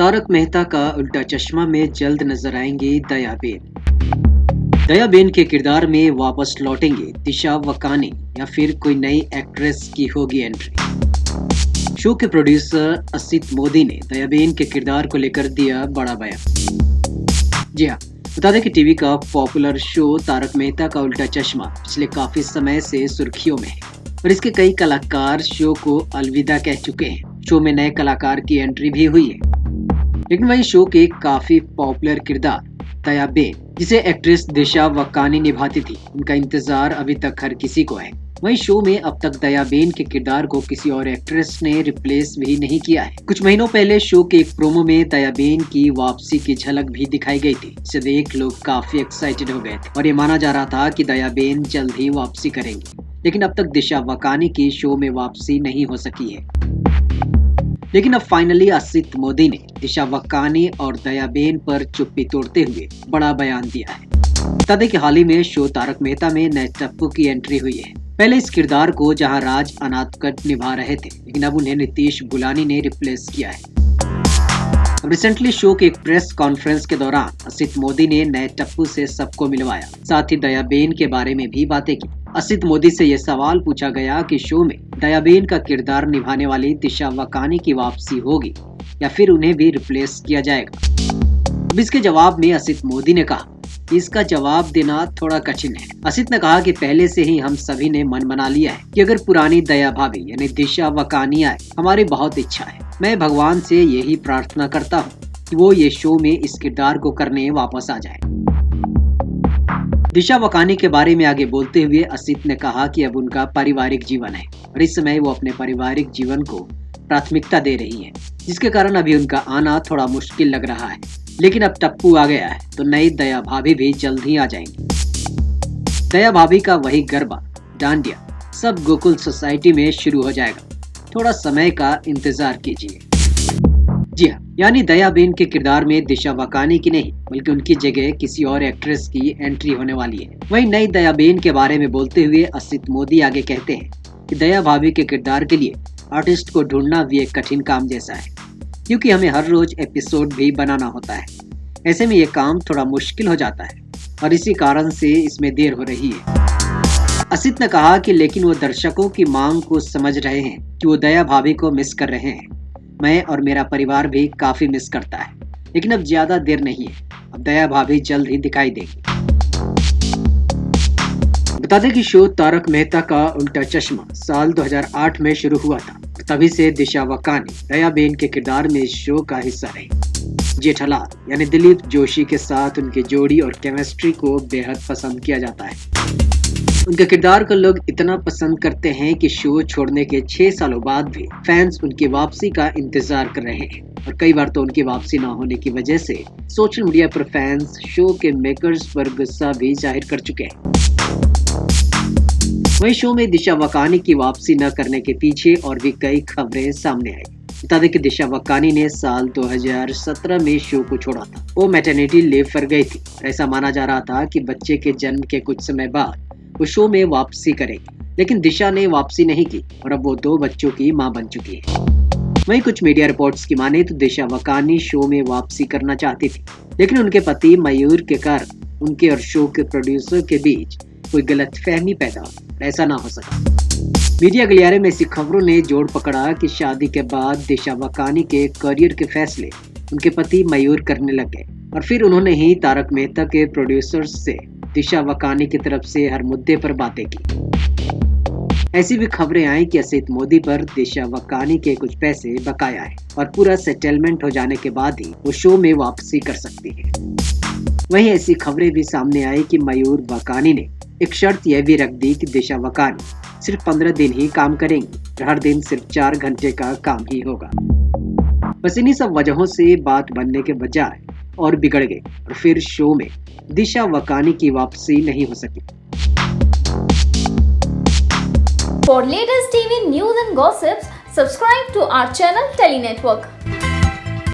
तारक मेहता का उल्टा चश्मा में जल्द नजर आएंगे दयाबेन। दयाबेन के किरदार में वापस लौटेंगे दिशा वकानी या फिर कोई नई एक्ट्रेस की होगी एंट्री। शो के प्रोड्यूसर असित मोदी ने दयाबेन के किरदार को लेकर दिया बड़ा बयान। जी हाँ, बता दें कि टीवी का पॉपुलर शो तारक मेहता का उल्टा चश्मा पिछले काफी समय से सुर्खियों में है और इसके कई कलाकार शो को अलविदा कह चुके हैं। शो में नए कलाकार की एंट्री भी हुई है, लेकिन वही शो के काफी पॉपुलर किरदार दयाबेन, जिसे एक्ट्रेस दिशा वकानी निभाती थी, उनका इंतजार अभी तक हर किसी को है। वहीं शो में अब तक दयाबेन के किरदार को किसी और एक्ट्रेस ने रिप्लेस भी नहीं किया है। कुछ महीनों पहले शो के एक प्रोमो में दयाबेन की वापसी की झलक भी दिखाई गई थी, जिसे देख लोग काफी एक्साइटेड हो गए थे और ये माना जा रहा था कि दयाबेन जल्द ही वापसी करेंगी। लेकिन अब तक दिशा वकानी की शो में वापसी नहीं हो सकी है। लेकिन अब फाइनली असित मोदी ने दिशा वकानी और दयाबेन पर चुप्पी तोड़ते हुए बड़ा बयान दिया है। बता दें कि हाल ही में शो तारक मेहता में नए टप्पू की एंट्री हुई है। पहले इस किरदार को जहां राज अनाथकट निभा रहे थे, लेकिन अब उन्हें नीतीश बुलानी ने रिप्लेस किया है। रिसेंटली शो के एक प्रेस कॉन्फ्रेंस के दौरान असित मोदी ने नए टप्पू से सबको मिलवाया, साथ ही दयाबेन के बारे में भी बातें की। असित मोदी से यह सवाल पूछा गया कि शो में दयाबेन का किरदार निभाने वाली दिशा वकानी की वापसी होगी या फिर उन्हें भी रिप्लेस किया जाएगा। अब इसके जवाब में असित मोदी ने कहा कि इसका जवाब देना थोड़ा कठिन है। असित ने कहा कि पहले से ही हम सभी ने मन बना लिया है कि अगर पुरानी दया भाभी यानी दिशा वकानी आए, हमारी बहुत इच्छा है। मैं भगवान से यही प्रार्थना करता हूँ कि वो ये शो में इस किरदार को करने वापस आ जाए। दिशा वकानी के बारे में आगे बोलते हुए असित ने कहा कि अब उनका पारिवारिक जीवन है और इस समय वो अपने पारिवारिक जीवन को प्राथमिकता दे रही है, जिसके कारण अभी उनका आना थोड़ा मुश्किल लग रहा है। लेकिन अब टप्पू आ गया है तो नई दया भाभी भी जल्द ही आ जाएंगी। दया भाभी का वही गरबा, डांडिया सब गोकुल सोसाइटी में शुरू हो जाएगा। थोड़ा समय का इंतजार कीजिए। जी हाँ, यानी दयाबेन के किरदार में दिशा वकानी की नहीं बल्कि उनकी जगह किसी और एक्ट्रेस की एंट्री होने वाली है। वहीं नई दयाबेन के बारे में बोलते हुए असित मोदी आगे कहते हैं कि दया भाभी के किरदार के लिए आर्टिस्ट को ढूंढना भी एक कठिन काम जैसा है, क्योंकि हमें हर रोज एपिसोड भी बनाना होता है। ऐसे में ये काम थोड़ा मुश्किल हो जाता है और इसी कारण से इसमें देर हो रही है। असित ने कहा कि लेकिन वो दर्शकों की मांग को समझ रहे हैं कि वो दया भाभी को मिस कर रहे हैं। मैं और मेरा परिवार भी काफी मिस करता है, लेकिन अब ज्यादा देर नहीं है। अब दया भाभी जल्द ही दिखाई देगी। बता दें कि शो तारक मेहता का उल्टा चश्मा साल 2008 में शुरू हुआ था। तभी से दिशा वकानी दयाबेन के किरदार में इस शो का हिस्सा रही। जेठालाल यानी दिलीप जोशी के साथ उनकी जोड़ी और केमिस्ट्री को बेहद पसंद किया जाता है। उनके किरदार को लोग इतना पसंद करते हैं कि शो छोड़ने के 6 सालों बाद भी फैंस उनकी वापसी का इंतजार कर रहे हैं और कई बार तो उनकी वापसी न होने की वजह से सोशल मीडिया पर फैंस शो के मेकर्स पर गुस्सा भी जाहिर कर चुके हैं। वहीं शो में दिशा वकानी की वापसी न करने के पीछे और भी कई खबरें सामने आई। बता दें कि दिशा वकानी ने साल 2017 में शो को छोड़ा था। वो मैटरनिटी लीव पर गई थी। ऐसा माना जा रहा था कि बच्चे के जन्म के कुछ समय बाद वो शो में वापसी करेगी, लेकिन दिशा ने वापसी नहीं की और अब वो 2 बच्चों की मां बन चुकी है। वहीं कुछ मीडिया रिपोर्ट्स की माने तो दिशा वकानी शो में वापसी करना चाहती थी, लेकिन उनके पति मयूर के कारण उनके और शो के प्रोड्यूसर के बीच कोई गलतफहमी पैदा हो, ऐसा ना हो सका। मीडिया गलियारे में ऐसी खबरों ने जोर पकड़ा कि शादी के बाद दिशा वकानी के करियर के फैसले उनके पति मयूर करने लगे और फिर उन्होंने ही तारक मेहता के प्रोड्यूसर्स से दिशा वकानी की तरफ से हर मुद्दे पर बातें की। ऐसी भी खबरें आई कि असित मोदी पर दिशा वकानी के कुछ पैसे बकाया है और पूरा सेटलमेंट हो जाने के बाद ही वो शो में वापसी कर सकती है। वहीं ऐसी खबरें भी सामने आई कि मयूर वकानी ने एक शर्त यह भी रख दी कि दिशा वकानी सिर्फ 15 दिन ही काम करेंगी, हर दिन सिर्फ 4 घंटे का काम ही होगा। बस इन्हीं सब वजहों से बात बनने के बजाय और बिगड़ गई और फिर शो में दिशा वकानी की वापसी नहीं हो सकी। For latest TV news and gossips, subscribe to our channel Tele Network.